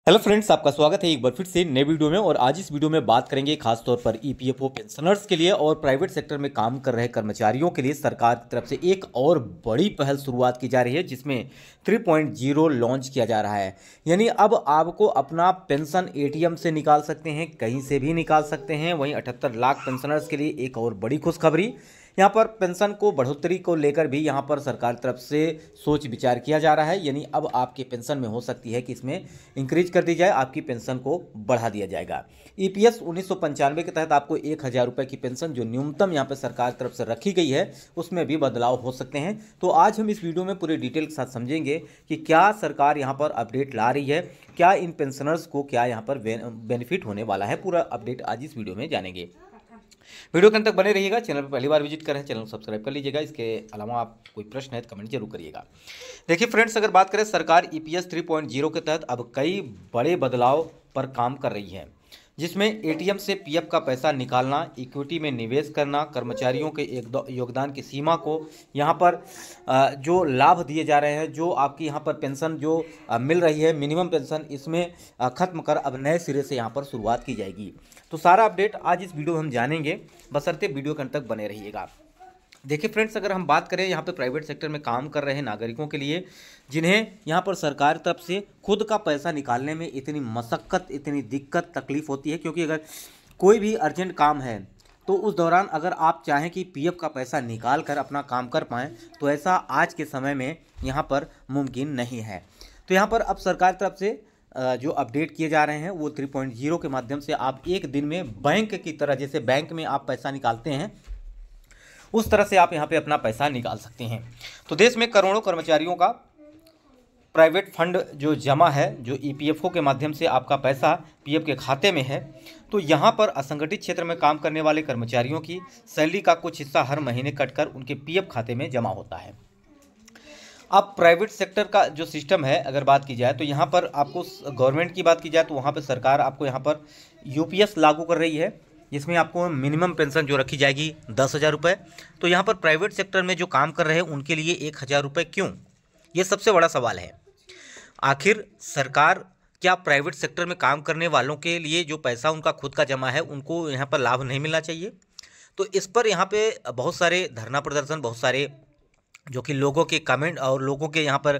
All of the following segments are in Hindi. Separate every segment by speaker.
Speaker 1: हेलो फ्रेंड्स, आपका स्वागत है एक बार फिर से नए वीडियो में। और आज इस वीडियो में बात करेंगे खास तौर पर ईपीएफओ पेंशनर्स के लिए और प्राइवेट सेक्टर में काम कर रहे कर्मचारियों के लिए सरकार की तरफ से एक और बड़ी पहल शुरुआत की जा रही है, जिसमें 3.0 लॉन्च किया जा रहा है। यानी अब आपको अपना पेंशन एटीएम से निकाल सकते हैं, कहीं से भी निकाल सकते हैं। वहीं 78 लाख पेंशनर्स के लिए एक और बड़ी खुशखबरी, यहाँ पर पेंशन को बढ़ोतरी को लेकर भी यहाँ पर सरकार तरफ से सोच विचार किया जा रहा है। यानी अब आपके पेंशन में हो सकती है कि इसमें इंक्रीज कर दी जाए, आपकी पेंशन को बढ़ा दिया जाएगा। ईपीएस 1995 के तहत आपको 1000 रुपये की पेंशन जो न्यूनतम यहाँ पर सरकार तरफ से रखी गई है, उसमें भी बदलाव हो सकते हैं। तो आज हम इस वीडियो में पूरे डिटेल के साथ समझेंगे कि क्या सरकार यहाँ पर अपडेट ला रही है, क्या इन पेंशनर्स को क्या यहाँ पर बेनिफिट होने वाला है। पूरा अपडेट आज इस वीडियो में जानेंगे। वीडियो के अंत तक बने रहिएगा। चैनल पर पहली बार विजिट कर रहे हैं, चैनल को सब्सक्राइब कर लीजिएगा। इसके अलावा आप कोई प्रश्न है तो कमेंट जरूर करिएगा। देखिए फ्रेंड्स, अगर बात करें सरकार ईपीएस 3.0 के तहत अब कई बड़े बदलाव पर काम कर रही है, जिसमें एटीएम से पीएफ का पैसा निकालना, इक्विटी में निवेश करना, कर्मचारियों के योगदान की सीमा को यहाँ पर जो लाभ दिए जा रहे हैं, जो आपकी यहाँ पर पेंशन जो मिल रही है मिनिमम पेंशन, इसमें ख़त्म कर अब नए सिरे से यहाँ पर शुरुआत की जाएगी। तो सारा अपडेट आज इस वीडियो में हम जानेंगे, बशर्ते वीडियो के अंत तक बने रहिएगा। देखिए फ्रेंड्स, अगर हम बात करें यहाँ पे प्राइवेट सेक्टर में काम कर रहे नागरिकों के लिए, जिन्हें यहाँ पर सरकार तरफ से खुद का पैसा निकालने में इतनी मशक्क़त, इतनी दिक्कत, तकलीफ़ होती है, क्योंकि अगर कोई भी अर्जेंट काम है तो उस दौरान अगर आप चाहें कि पीएफ का पैसा निकाल कर अपना काम कर पाएँ, तो ऐसा आज के समय में यहाँ पर मुमकिन नहीं है। तो यहाँ पर अब सरकार तरफ से जो अपडेट किए जा रहे हैं वो 3.0 के माध्यम से आप एक दिन में बैंक की तरह, जैसे बैंक में आप पैसा निकालते हैं, उस तरह से आप यहाँ पे अपना पैसा निकाल सकते हैं। तो देश में करोड़ों कर्मचारियों का प्राइवेट फंड जो जमा है, जो ईपीएफओ के माध्यम से आपका पैसा पीएफ के खाते में है, तो यहाँ पर असंगठित क्षेत्र में काम करने वाले कर्मचारियों की सैलरी का कुछ हिस्सा हर महीने कटकर उनके पीएफ खाते में जमा होता है। अब प्राइवेट सेक्टर का जो सिस्टम है, अगर बात की जाए तो यहाँ पर आपको गवर्नमेंट की बात की जाए तो वहाँ पर सरकार आपको यहाँ पर यूपीएस लागू कर रही है, जिसमें आपको मिनिमम पेंशन जो रखी जाएगी 10,000 रुपये। तो यहाँ पर प्राइवेट सेक्टर में जो काम कर रहे हैं उनके लिए 1,000 रुपये क्यों, ये सबसे बड़ा सवाल है। आखिर सरकार क्या प्राइवेट सेक्टर में काम करने वालों के लिए जो पैसा उनका खुद का जमा है, उनको यहाँ पर लाभ नहीं मिलना चाहिए? तो इस पर यहाँ पे बहुत सारे धरना प्रदर्शन, बहुत सारे जो कि लोगों के कमेंट और लोगों के यहाँ पर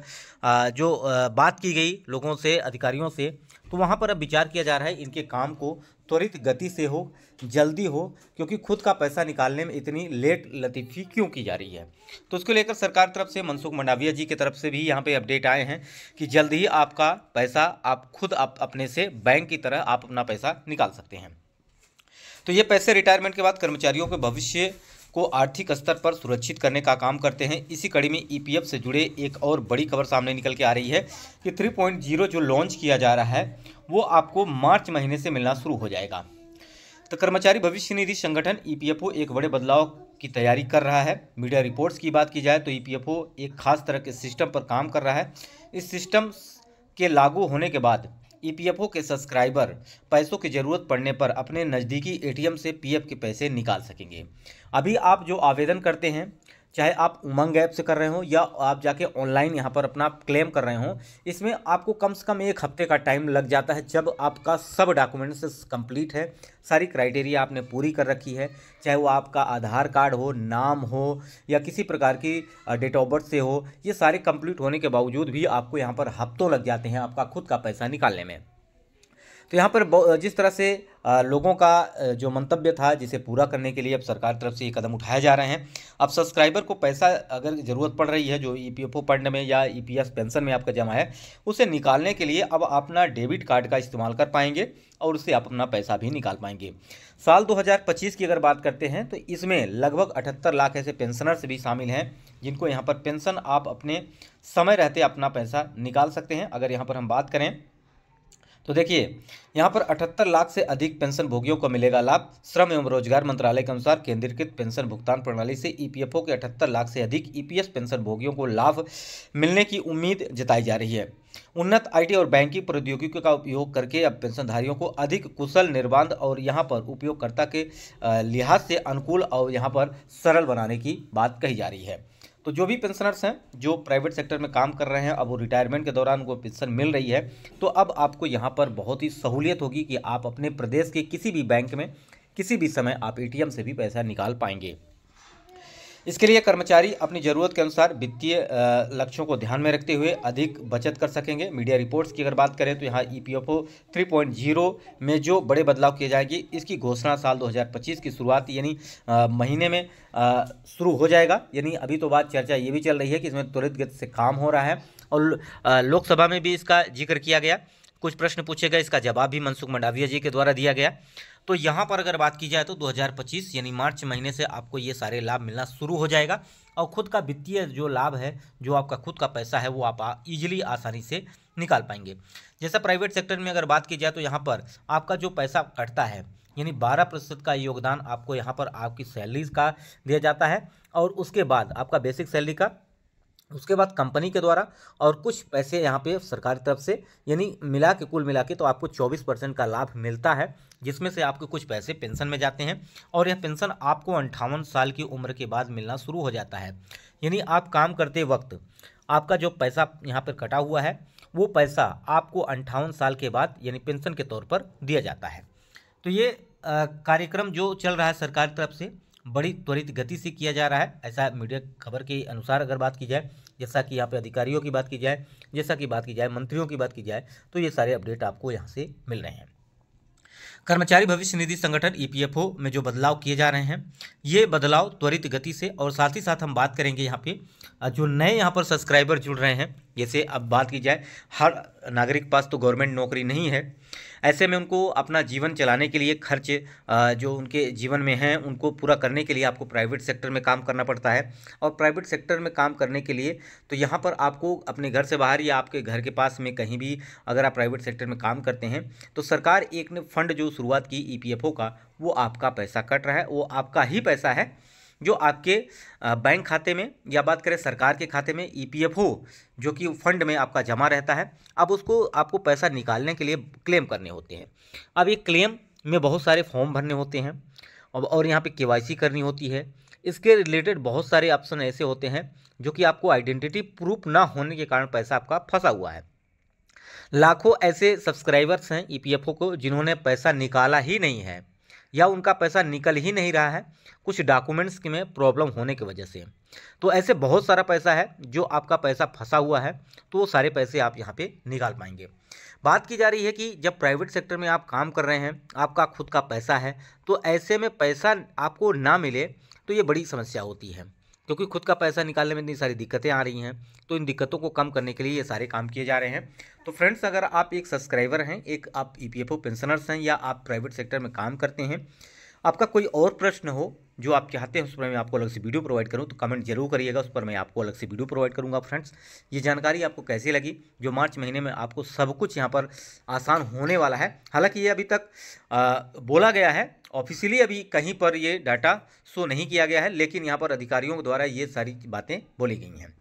Speaker 1: बात की गई लोगों से, अधिकारियों से, तो वहाँ पर अब विचार किया जा रहा है इनके काम को त्वरित गति से हो, जल्दी हो, क्योंकि खुद का पैसा निकालने में इतनी लेट लतीफ़ी क्यों की जा रही है। तो उसको लेकर सरकार तरफ से मनसुख मंडाविया जी की तरफ से भी यहाँ पे अपडेट आए हैं कि जल्द ही आपका पैसा आप खुद अपने से बैंक की तरह आप अपना पैसा निकाल सकते हैं। तो ये पैसे रिटायरमेंट के बाद कर्मचारियों के भविष्य को आर्थिक स्तर पर सुरक्षित करने का काम करते हैं। इसी कड़ी में ईपीएफ से जुड़े एक और बड़ी खबर सामने निकल के आ रही है कि 3.0 जो लॉन्च किया जा रहा है वो आपको मार्च महीने से मिलना शुरू हो जाएगा। तो कर्मचारी भविष्य निधि संगठन ईपीएफओ एक बड़े बदलाव की तैयारी कर रहा है। मीडिया रिपोर्ट्स की बात की जाए तो ईपीएफओ एक खास तरह के सिस्टम पर काम कर रहा है। इस सिस्टम के लागू होने के बाद ईपीएफओ के सब्सक्राइबर पैसों की ज़रूरत पड़ने पर अपने नज़दीकी एटीएम से पीएफ के पैसे निकाल सकेंगे। अभी आप जो आवेदन करते हैं, चाहे आप उमंग ऐप से कर रहे हो या आप जाके ऑनलाइन यहाँ पर अपना क्लेम कर रहे हो, इसमें आपको कम से कम 1 हफ्ते का टाइम लग जाता है। जब आपका सब डॉक्यूमेंट्स कंप्लीट है, सारी क्राइटेरिया आपने पूरी कर रखी है, चाहे वो आपका आधार कार्ड हो, नाम हो या किसी प्रकार की डेट ऑफ बर्थ से हो, ये सारे कंप्लीट होने के बावजूद भी आपको यहाँ पर हफ्तों लग जाते हैं आपका खुद का पैसा निकालने में। तो यहाँ पर जिस तरह से लोगों का जो मंतव्य था, जिसे पूरा करने के लिए अब सरकार तरफ से ये कदम उठाए जा रहे हैं। अब सब्सक्राइबर को पैसा अगर ज़रूरत पड़ रही है, जो ईपीएफओ फंड में या ईपीएस पेंशन में आपका जमा है, उसे निकालने के लिए अब अपना डेबिट कार्ड का इस्तेमाल कर पाएंगे और उससे आप अपना पैसा भी निकाल पाएंगे। साल 2025 की अगर बात करते हैं तो इसमें लगभग 78 लाख ऐसे पेंशनर्स भी शामिल हैं, जिनको यहाँ पर पेंशन आप अपने समय रहते अपना पैसा निकाल सकते हैं। अगर यहाँ पर हम बात करें तो देखिए, यहाँ पर 78 लाख से अधिक पेंशन भोगियों को मिलेगा लाभ। श्रम एवं रोजगार मंत्रालय के अनुसार केंद्रीकृत पेंशन भुगतान प्रणाली से ईपीएफओ के 78 लाख से अधिक ईपीएस पेंशन भोगियों को लाभ मिलने की उम्मीद जताई जा रही है। उन्नत आईटी और बैंकिंग प्रौद्योगिकी का उपयोग करके अब पेंशनधारियों को अधिक कुशल, निर्बाध और यहाँ पर उपयोगकर्ता के लिहाज से अनुकूल और यहाँ पर सरल बनाने की बात कही जा रही है। तो जो भी पेंशनर्स हैं जो प्राइवेट सेक्टर में काम कर रहे हैं, अब वो रिटायरमेंट के दौरान उनको पेंशन मिल रही है, तो अब आपको यहाँ पर बहुत ही सहूलियत होगी कि आप अपने प्रदेश के किसी भी बैंक में किसी भी समय आप एटीएम से भी पैसा निकाल पाएंगे। इसके लिए कर्मचारी अपनी ज़रूरत के अनुसार वित्तीय लक्ष्यों को ध्यान में रखते हुए अधिक बचत कर सकेंगे। मीडिया रिपोर्ट्स की अगर बात करें तो यहाँ ईपीएफओ 3.0 में जो बड़े बदलाव किए जाएंगे, इसकी घोषणा साल 2025 की शुरुआत यानी महीने में शुरू हो जाएगा। यानी अभी तो बात चर्चा ये भी चल रही है कि इसमें त्वरित गति से काम हो रहा है और लोकसभा में भी इसका जिक्र किया गया, कुछ प्रश्न पूछे गए, इसका जवाब भी मनसुख मंडाविया जी के द्वारा दिया गया। तो यहाँ पर अगर बात की जाए तो 2025 यानी मार्च महीने से आपको ये सारे लाभ मिलना शुरू हो जाएगा और खुद का वित्तीय जो लाभ है, जो आपका खुद का पैसा है, वो आप इजीली आसानी से निकाल पाएंगे। जैसा प्राइवेट सेक्टर में अगर बात की जाए तो यहाँ पर आपका जो पैसा कटता है यानी 12% का योगदान आपको यहाँ पर आपकी सैलरीज का दिया जाता है और उसके बाद आपका बेसिक सैलरी का, उसके बाद कंपनी के द्वारा और कुछ पैसे यहाँ पे सरकार की तरफ से, यानी मिला के कुल मिला के तो आपको 24% का लाभ मिलता है, जिसमें से आपके कुछ पैसे पेंशन में जाते हैं और यह पेंशन आपको 58 साल की उम्र के बाद मिलना शुरू हो जाता है। यानी आप काम करते वक्त आपका जो पैसा यहाँ पर कटा हुआ है वो पैसा आपको 58 साल के बाद यानी पेंशन के तौर पर दिया जाता है। तो ये कार्यक्रम जो चल रहा है सरकार की तरफ से बड़ी त्वरित गति से किया जा रहा है, ऐसा मीडिया खबर के अनुसार अगर बात की जाए, जैसा कि यहाँ पे अधिकारियों की बात की जाए, जैसा कि बात की जाए मंत्रियों की बात की जाए, तो ये सारे अपडेट आपको यहाँ से मिल रहे हैं। कर्मचारी भविष्य निधि संगठन ईपीएफओ में जो बदलाव किए जा रहे हैं, ये बदलाव त्वरित गति से, और साथ ही साथ हम बात करेंगे यहाँ पे जो नए यहाँ पर सब्सक्राइबर जुड़ रहे हैं। जैसे अब बात की जाए, हर नागरिक पास तो गवर्नमेंट नौकरी नहीं है, ऐसे में उनको अपना जीवन चलाने के लिए खर्च जो उनके जीवन में हैं उनको पूरा करने के लिए आपको प्राइवेट सेक्टर में काम करना पड़ता है। और प्राइवेट सेक्टर में काम करने के लिए तो यहाँ पर आपको अपने घर से बाहर या आपके घर के पास में कहीं भी अगर आप प्राइवेट सेक्टर में काम करते हैं तो सरकार एक ने फंड जो शुरुआत की ईपीएफओ का, वो आपका पैसा कट रहा है, वो आपका ही पैसा है जो आपके बैंक खाते में, या बात करें सरकार के खाते में, ईपीएफओ जो कि फंड में आपका जमा रहता है। अब उसको आपको पैसा निकालने के लिए क्लेम करने होते हैं। अब ये क्लेम में बहुत सारे फॉर्म भरने होते हैं और यहाँ पे केवाईसी करनी होती है। इसके रिलेटेड बहुत सारे ऑप्शन ऐसे होते हैं जो कि आपको आइडेंटिटी प्रूफ ना होने के कारण पैसा आपका फंसा हुआ है। लाखों ऐसे सब्सक्राइबर्स हैं ईपीएफओ को जिन्होंने पैसा निकाला ही नहीं है या उनका पैसा निकल ही नहीं रहा है कुछ डॉक्यूमेंट्स में प्रॉब्लम होने की वजह से। तो ऐसे बहुत सारा पैसा है जो आपका पैसा फंसा हुआ है, तो वो सारे पैसे आप यहाँ पे निकाल पाएंगे। बात की जा रही है कि जब प्राइवेट सेक्टर में आप काम कर रहे हैं, आपका खुद का पैसा है, तो ऐसे में पैसा आपको ना मिले तो ये बड़ी समस्या होती है, क्योंकि खुद का पैसा निकालने में इतनी सारी दिक्कतें आ रही हैं। तो इन दिक्कतों को कम करने के लिए ये सारे काम किए जा रहे हैं। तो फ्रेंड्स, अगर आप एक सब्सक्राइबर हैं, एक आप ईपीएफओ पेंशनर्स हैं, या आप प्राइवेट सेक्टर में काम करते हैं, आपका कोई और प्रश्न हो जो आप चाहते हैं उस पर मैं आपको अलग से वीडियो प्रोवाइड करूं, तो कमेंट जरूर करिएगा, उस पर मैं आपको अलग से वीडियो प्रोवाइड करूंगा। फ्रेंड्स, ये जानकारी आपको कैसी लगी, जो मार्च महीने में आपको सब कुछ यहाँ पर आसान होने वाला है। हालांकि ये अभी तक बोला गया है, ऑफिशियली अभी कहीं पर ये डाटा शो नहीं किया गया है, लेकिन यहाँ पर अधिकारियों द्वारा ये सारी बातें बोली गई हैं।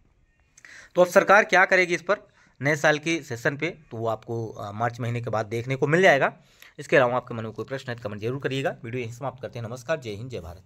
Speaker 1: तो अब सरकार क्या करेगी इस पर नए साल की सेशन पे, तो वो आपको मार्च महीने के बाद देखने को मिल जाएगा। इसके अलावा आपके मन में कोई प्रश्न है तो कमेंट जरूर करिएगा। वीडियो यहीं समाप्त करते हैं। नमस्कार, जय हिंद, जय भारत।